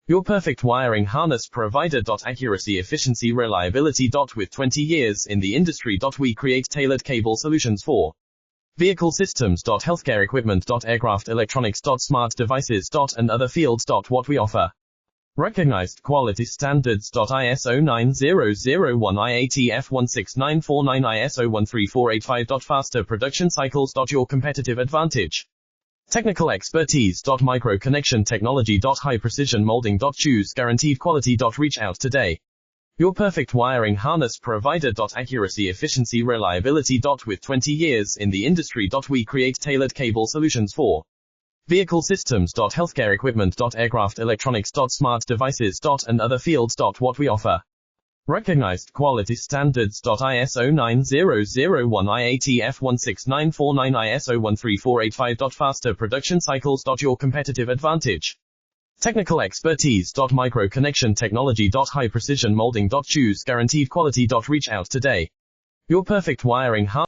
Your perfect wiring harness provider. Accuracy, efficiency, reliability. With 20 years in the industry. We create tailored cable solutions for vehicle systems. Healthcare equipment. Aircraft electronics. Smart devices. And other fields. What we offer. Recognized quality standards. ISO 9001 IATF 16949 ISO 13485. Faster production cycles. Your competitive advantage. Technical expertise. Micro connection technology. High precision molding. Choose guaranteed quality. Reach out today. Your perfect wiring harness provider. Accuracy, efficiency, reliability. With 20 years in the industry. We create tailored cable solutions for vehicle systems. Healthcare equipment. Aircraft electronics. Smart devices. And other fields. What we offer. Recognized quality standards. ISO 9001 IATF 16949 ISO 13485. Faster production cycles. Your competitive advantage. Technical expertise. Micro connection technology. High precision molding. Choose guaranteed quality. Reach out today. Your perfect wiring harness.